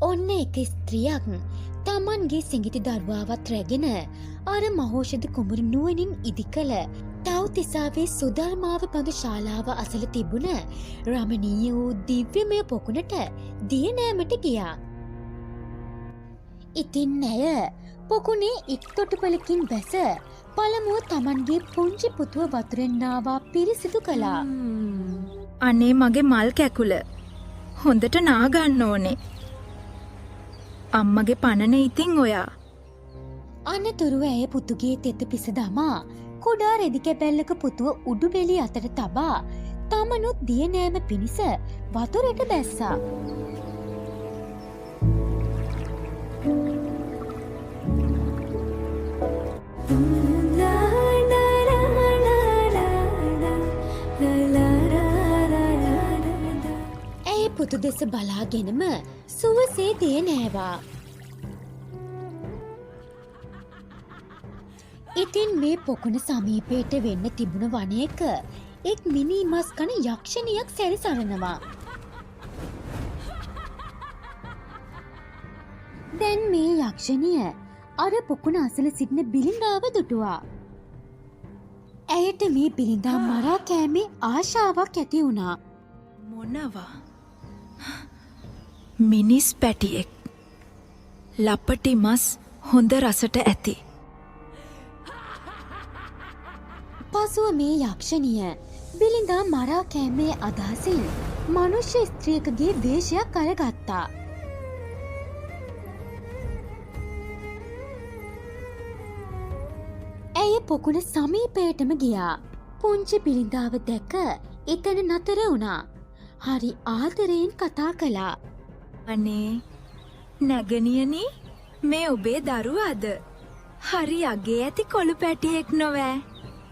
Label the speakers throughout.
Speaker 1: ඔන්න එක ස්ත්‍රියක් තමන්ගේ සිඟිති දරුවාවත් රැගෙන අර මහෝෂධ කුමරු නුවණින් ඉදි කළ තව්තිසාවේ සුධර්මාව බඳු ශාලාව අසල තිබුණ රමණීය වූ දිව්‍යමය පොකුණට දිය නෑමට ගියා. ඉතින් ඇය පොකුණේ එක් තොටුපළකින් බැස පළමුව තමන්ගේ පුංචි පුතුව වතුරෙන් නාවා පිරිසිදු කළා.
Speaker 2: අනේ මගේ මල් කැකුල හොඳට නාගන්න ඕනේ. අම්මගේ පණනේ ඉතින් ඔයා.
Speaker 1: අනතුරුව ඇය පුතුගේ තෙත පිස දමා කුඩා රෙදි කැබැල්ලක පුතුව උඩුබෙලි අතට තබා තමනුත් දිය නෑම පිණිස වතුරට බැස්සා. ඇය පුතු දෙස බලාගෙනම සුවසේ දිය නෑවා. ඉතින් මේ පොකුණ සමීපයට වෙන්න තිබුණ වනයක එක් මිනී මස් කන යක්ෂණියක් සැරිසරනවා. දැන් මේ යක්ෂණිය අර පොකුණ අසල සිටින බිලිඳාව දුටුවා. ඇයට මේ බිලිඳා මරා කෑමේ ආශාවක් ඇති වුණා.
Speaker 2: මොනවා? මිනිස් පැටියෙක්. ලපටි මස් හොඳ රසට ඇති.
Speaker 1: පසුව මේ යක්ෂණිය බිලිඳා මරා කෑමේ අදහසින් මනුෂ්‍ය ස්ත්‍රියකගේ වේශයක් අරගත්තා. ඇය පොකුණ සමීපයටම ගියා. පුංචි බිලිඳාව දැක එතන නතර වුණා. හරි ආදරයෙන් කතා කළා.
Speaker 2: අනේ නැගණියනි මේ ඔබේ දරුවාද? හරි අගේ ඇති කොළු පැටියෙක් නොවෑ.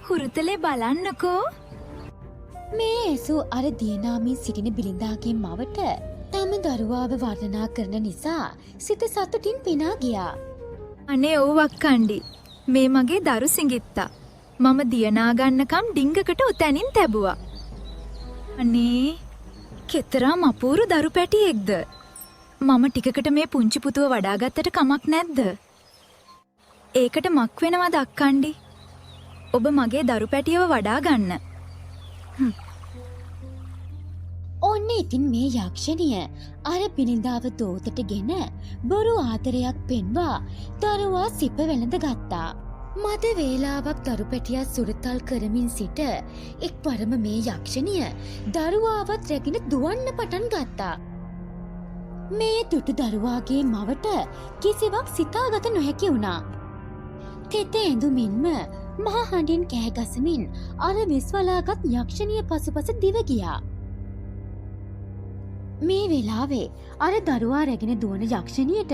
Speaker 2: හුරුතලේ බලන්නකෝ.
Speaker 1: මේ ඇසූ අර දියනාමින් සිටින බිලිඳාගේ මවට තම දරුවාව වර්ණනා කරන නිසා සිත සතුටින් පිනා ගියා.
Speaker 2: අනේ ඕවක් කණ්ඩි. මේ මගේ දරු සිඟිත්තා. මම දියනා ගන්නකම් ඩිංගකට උතැනින් තැබුවා. අනේ කෙතරම් අපූරු දරු පැටියෙක්ද? මම ටිකකට මේ පුංචි පුතුව වඩාගත්තට කමක් නැද්ද? ඒකට මක් වෙනවද අක්කණ්ඩි? ඔබ මගේ දරු පැටියව වඩා ගන්න.
Speaker 1: ඔන්න ඉතින් මේ යක්ෂණිය අර බිලිඳාව දෝතට ගෙන බොරු ආදරයක් පෙන්වා දරුවා සිප වෙළඳ ගත්තා. මද වේලාවක් දරු පැටියා සුරතල් කරමින් සිට එක්වරම මේ යක්ෂණිය දරුවාවත් රැගෙන දුවන්න පටන් ගත්තා. මේ දුටු දරුවාගේ මවට කිසිවක් සිතාගත නොහැකි වුණා. තෙත ඇඳුමින්ම මහ හඬින් කෑගසමින් අර විස්වලාගත් යක්ෂණිය පසුපස දිව ගියා. මේ වෙලාවේ අර දරුවා රැගෙන දුවන යක්ෂණියට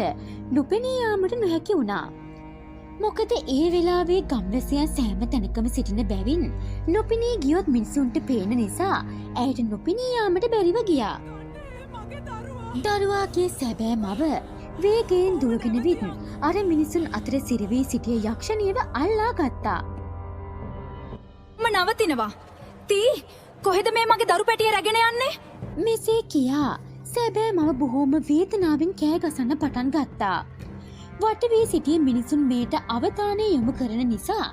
Speaker 1: නොපෙනී යාමට නොහැකි වුණා. මොකද ඒ වෙලාවේ ගම්වැසියන් සෑම තැනකම සිටින බැවින් නොපෙනී ගියොත් මිනිසුන්ට පේන නිසා ඇයට නොපෙනී යාමට බැරිව ගියා. දරුවාගේ සැබෑ මව වේගයෙන් දුවගෙන විත් අර මිනිසුන් අතර සිරවී සිටිය යක්ෂණියව අල්ලා ගත්තා.
Speaker 2: මම නවතිනවා. තී කොහෙද මේ මගේ දරු පැටිය රැගෙන යන්නේ?
Speaker 1: මෙසේ කියා සැබෑ මව බොහෝම වේදනාවෙන් කෑ ගසන්න පටන් ගත්තා. වට වී සිටිය මිනිසුන් මේට අවධානය යොමු කරන නිසා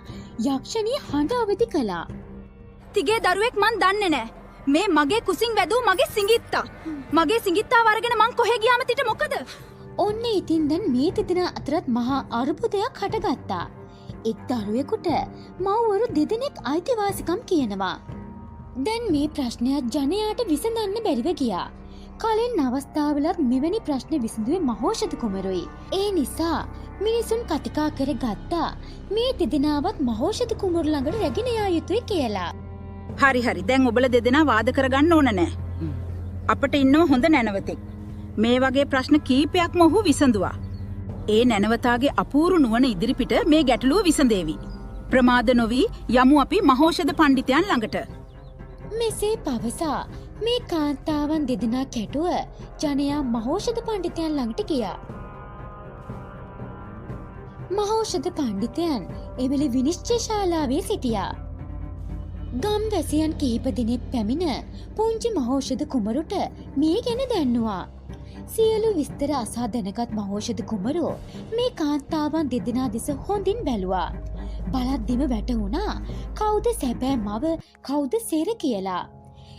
Speaker 1: යක්ෂණිය හඬ අවදි කළා.
Speaker 2: තිගේ දරුවෙක් මන් දන්නේ නැහැ. මේ මගේ කුසින් වැදූ මගේ සිඟිත්තා. මගේ සිඟිත්තා වරගෙන මං කොහෙ ගියාම තිට මොකද?
Speaker 1: ඔන්න ඉතින් දැන් මේ තිදෙනා අතරත් මහා අර්බුදයක් හටගත්තා. එක් දරුවෙකුට මව්වරු දෙදෙනෙක් අයිතිවාසිකම් කියනවා. දැන් මේ ප්‍රශ්නයක් ජනයාට විසඳන්න බැරිව ගියා. කලින් අවස්ථාවලත් මෙවැනි ප්‍රශ්න විසඳුවේ මහෝෂධ කුමරුයි. ඒ නිසා මිනිසුන් කතිකා කර ගත්තා මේ දෙදෙනාවත් මහෝෂධ කුමරු ළඟට රැගෙන යා යුතුයි කියලා.
Speaker 3: හරි හරි දැන් ඔබලා දෙදෙනා වාද කරගන්න ඕන නෑ. අපිට ඉන්නව හොඳ නැනවතෙක්. මේ වගේ ප්‍රශ්න කීපයක්ම ඔහු විසඳුවා. ඒ නැනවතාගේ අපූරු නුවණ ඉදිරිපිට මේ ගැටලුව විසඳේවි. ප්‍රමාද නොවි යමු අපි මහෝෂධ පඬිතයන් ළඟට.
Speaker 1: මෙසේ පවසා මේ කාන්තාවන් දෙදෙනා කැටුව ජනයා මහෝෂධ පඬිතයන් ළඟට ගියා. මහෝෂධ පඬිතයන් එවෙලේ විනිශ්චය ශාලාවේ සිටියා. ගම්වැසියන් කිහිප දෙනෙක් පැමිණ පුංචි මහෝෂධ කුමරුට මේ ගැන දැන්නුවා. සියලු විස්තර අසා දැනගත් මහෝෂධ කුමරෝ මේ කාන්තාවන් දෙදෙනා දෙස හොඳින් බැලුවා. බලද්දිම වැටහුණා කවුද සැබෑ මව කවුද සෙර කියලා.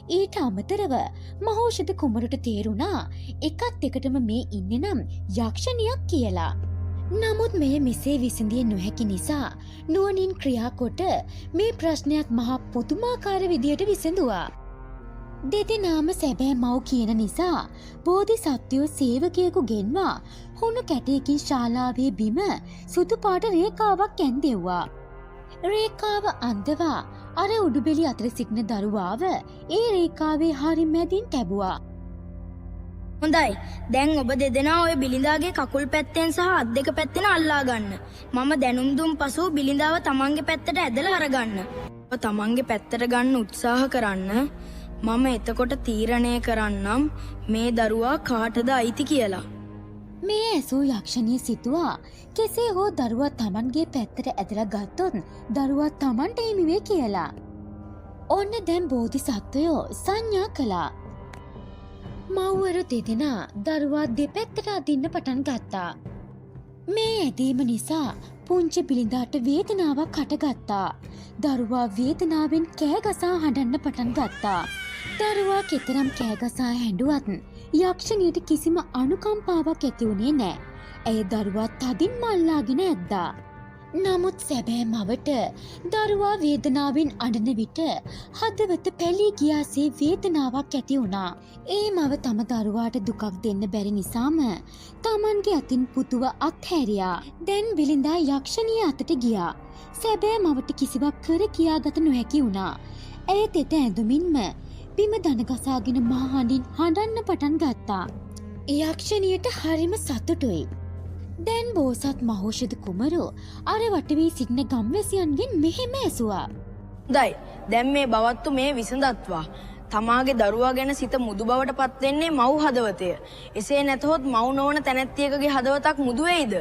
Speaker 1: ඊට අමතරව මහෝෂධ කුමරුට තේරුණා එකත් එකටම මේ ඉන්නේ නම් යක්ෂණියක් කියලා. නමුත් මෙය මෙසේ විසඳිය නොහැකි නිසා නුවණින් ක්‍රියා කොට මේ ප්‍රශ්නයක් මහා පුදුමාකාර විදියට විසඳුවා. දෙදෙනාම සැබෑ මව් කියන නිසා බෝධිසත්වයෝ සේවකයෙකු ගෙන්වා හුණු කැටයකින් ශාලාවේ බිම සුදු පාට රේඛාවක් ඇන්දෙව්වා. රේඛාව අන්දවා අර උඩුබෙලි අතර සිටින දරුවාව ඒ රේඛාවේ හරි මැදින් තැබුවා.
Speaker 4: හොඳයි. දැන් ඔබ දෙදෙනා ඔය බිලිඳාගේ කකුල් පැත්තෙන් සහ අත් දෙක පැත්තෙන් අල්ලා ගන්න. මම දැනුම් දුන් පසු බිලිඳාව තමන්ගේ පැත්තට ඇදලා අරගන්න. ඔබ තමන්ගේ පැත්තට ගන්න උත්සාහ කරන්න. මම එතකොට තීරණය කරන්නම් මේ දරුවා කාටද අයිති කියලා.
Speaker 1: මේ ඇසූ යක්ෂණිය සිතුවා කෙසේ හෝ දරුවා තමන්ගේ පැත්තට ඇදලා ගත්තොත් දරුවා තමන්ට හිමි වේ කියලා. ඔන්න දැන් බෝධිසත්වයෝ සංඥා කළා. මව්වරු දෙදෙනා දරුවා දෙපැත්තට අදින්න පටන් ගත්තා. මේ ඇදීම නිසා පුංචි බිලිඳාට වේදනාවක් හටගත්තා. දරුවා වේදනාවෙන් කෑගසා හඬන්න පටන් ගත්තා. දරුවා කෙතරම් කෑගසා හැඬුවත් යක්ෂණියට කිසිම අනුකම්පාවක් ඇති වුණේ නෑ. ඇය දරුවා තදින්ම අල්ලාගෙන ඇද්දා. නමුත් සැබෑ මවට දරුවා වේදනාවෙන් අඬන විට හදවත පැලී ගියාසේ වේදනාවක් ඇති වුණා. ඒ මව තම දරුවාට දුකක් දෙන්න බැරි නිසාම තමන්ගේ අතින් පුතුව අත්හැරියා. දැන් බිලිඳා යක්ෂණිය අතට ගියා. සැබෑ මවට කිසිවක් කර කියාගත නොහැකි වුණා. ඇය තෙත ඇඳුමින්ම බිම දනගසාගෙන මහ හඬින් හඬන්න පටන් ගත්තා. යක්ෂණියට හරිම සතුටුයි. දැන් බෝසත් මහෝෂධ කුමරු අර වටවී සිටින ගම්වැසියන්ගෙන් මෙහෙම ඇසුවා.
Speaker 4: හොඳයි. දැන් මේ බවත්තු මේ විසඳත්වා. තමාගේ දරුවා ගැන සිත මුදු බවට පත් වෙන්නේ මව් හදවතය. එසේ නැතහොත් මව් නොවන තැනැත්තියකගේ හදවතක් මුදු වෙයිද?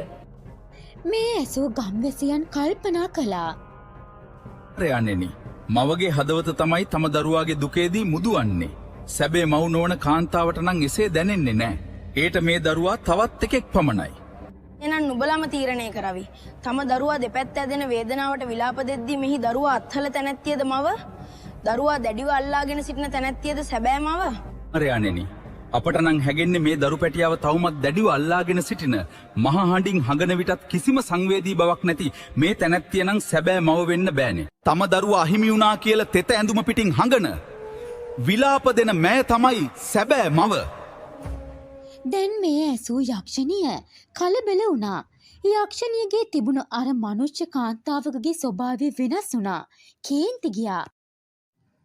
Speaker 1: මේ ඇසූ ගම්වැසියන් කල්පනා කළා.
Speaker 5: රයන්නේනි මවගේ හදවත තමයි තම දරුවාගේ දුකේදී මුදුවන්නේ. සැබේ මව් නොවන කාන්තාවට නම් එසේ දැනෙන්නේ නෑ. ඒට මේ දරුවා තවත් එකෙක් පමණයි.
Speaker 4: එහෙනම් නුඹලම තීරණය කරවි. තම දරුවා දෙපැත්ත ඇදෙන වේදනාවට විලාප දෙද්දී මෙහි දරුවා අත්හල තැනැත්තියද මව? දරුවා දැඩිව අල්ලාගෙන සිටින තැනැත්තියද සැබෑ මව?
Speaker 5: රයන්නේනි අපට නම් හැගෙන්නේ මේ දරු පැටියාව තවමත් දැඩිව අල්ලාගෙන සිටින මහා හඬින් හඟන විටත් කිසිම සංවේදී බවක් නැති මේ තැනැත්තිය නම් සැබෑ මව වෙන්න බෑනේ. තම දරුවා අහිමි වුණා කියලා තෙත ඇඳුම පිටින් හඟන විලාප දෙන මෑ තමයි සැබෑ මව.
Speaker 1: දැන් මේ ඇසූ යක්ෂණිය කලබල වුණා. යක්ෂණියගේ තිබුණු අර මනුෂ්‍ය කාන්තාවකගේ ස්වභාවය වෙනස් වුණා. කේන්ති ගියා.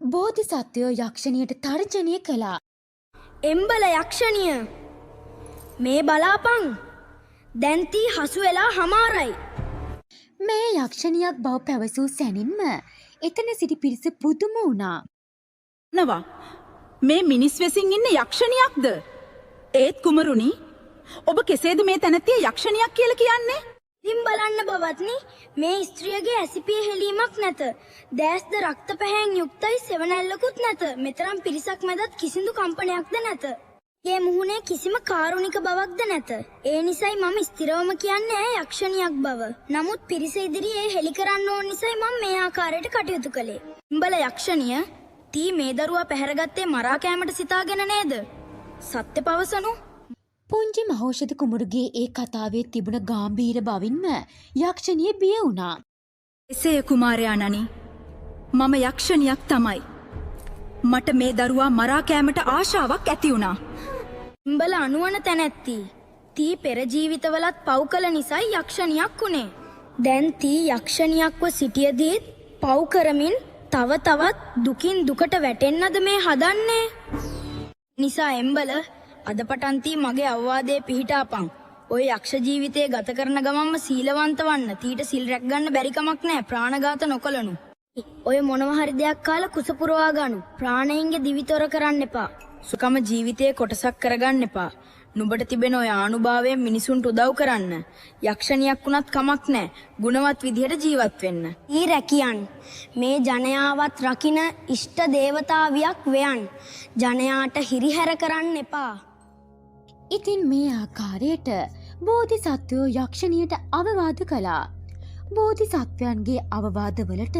Speaker 1: බෝධිසත්වයෝ යක්ෂණියට තර්ජනය කළා.
Speaker 4: එම්බල යක්ෂණිය මේ බලාපං. දැන් තී හසු වෙලා හමාරයි.
Speaker 1: මේ යක්ෂණියක් බව පැවසූ සැනින්ම එතන සිටි පිරිස පුදුම වුණා.
Speaker 3: නවා මේ මිනිස් වෙසින් ඉන්න යක්ෂණියක්ද? ඒත් කුමරුනි ඔබ කෙසේද මේ තැනැත්තිය යක්ෂණියක් කියලා කියන්නේ?
Speaker 4: ඉතින් බලන්න බවත්නි මේ ස්ත්‍රියගේ ඇසිපිය හෙලීමක් නැත. දැස්ද රක්ත පැහැයෙන් යුක්තයි සෙවණැල්ලකුත් නැත. මෙතරම් පිරිසක් මැදත් කිසිදු කම්පනයක්ද නැත. ඒ මුහුණේ කිසිම කාරුණික බවක්ද නැත. ඒ නිසයි මම ස්ථිරවම කියන්නේ ඇය යක්ෂණියක් බව. නමුත් පිරිස ඉදිරියේ හෙලි කරන්න ඕන නිසයි මම මේ ආකාරයට කටයුතු කළේ. උඹල යක්ෂණිය තී මේ දරුවා පැහැරගත්තේ මරා කෑමට සිතාගෙන නේද? සත්‍ය පවසනු.
Speaker 1: පුංචි මහෝෂධ කුමරුගේ ඒ කතාවේ තිබුණ ගාම්භීර බවින්ම යක්ෂණිය බිය වුණා.
Speaker 2: එසේ කුමාරයාණනි මම යක්ෂණියක් තමයි. මට මේ දරුවා මරා කෑමට ආශාවක් ඇති වුණා.
Speaker 4: උඹල අනුවන තැනැත්ති. තී පෙර ජීවිතවලත් පව් කළ නිසයි යක්ෂණියක් වුණේ. දැන් තී යක්ෂණියක්ව සිටියදීත් පව් කරමින් තව තවත් දුකින් දුකට වැටෙන්නද මේ හදන්නේ? නිසා එම්බල අද පටන් තී මගේ අවවාදයේ පිහිටාපන්. ඔය යක්ෂ ජීවිතයේ ගත කරන ගමන්ම සීලවන්ත වන්න. තීට සිල් රැක් ගන්න බැරි කමක් නැහැ. ප්‍රාණඝාත නොකළනු. ඔය මොනවා හරි දෙයක් කාලා කුස පුරවා ගනු. ප්‍රාණයින්ගේ දිවිතොර කරන්න එපා. සුකම ජීවිතයේ කොටසක් කරගන්න එපා. නුඹට තිබෙන ඔය ආනුභාවයෙන් මිනිසුන්ට උදව් කරන්න. යක්ෂණියක් වුණත් කමක් නැහැ. ගුණවත් විදිහට ජීවත් වෙන්න. ඊ රැකියන් මේ ජනයාවත් රකින්න ඉෂ්ට දේවතාවියක් වෙයන්. ජනයාට හිරිහැර කරන්න එපා.
Speaker 1: ඉතින් මේ ආකාරයට බෝධිසත්වයෝ යක්ෂණියට අවවාද කළා. බෝධිසත්වයන්ගේ අවවාදවලට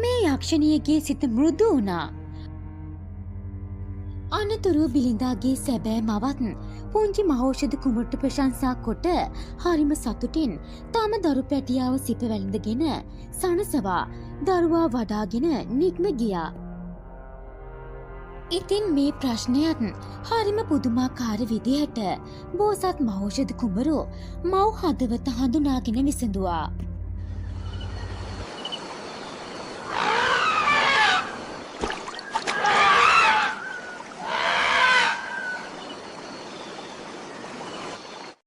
Speaker 1: මේ යක්ෂණියගේ සිත මෘදු වුණා. අනතුරු බිලිඳාගේ සැබෑ මවත් පුංචි මහෞෂධ කුමට්ට ප්‍රශංසා කොට හරිම සතුටින් තම දරු පැටියාව සිප වැළඳගෙන සනසවා දරුවා වඩාගෙන නික්ම ගියා. ඉතින් මේ ප්‍රශ්නයත් හරිම පුදුමාකාර විදිහට බෝසත් මහෞෂධ කුමරු මව් හදවත හඳුනාගෙන විසඳුවා.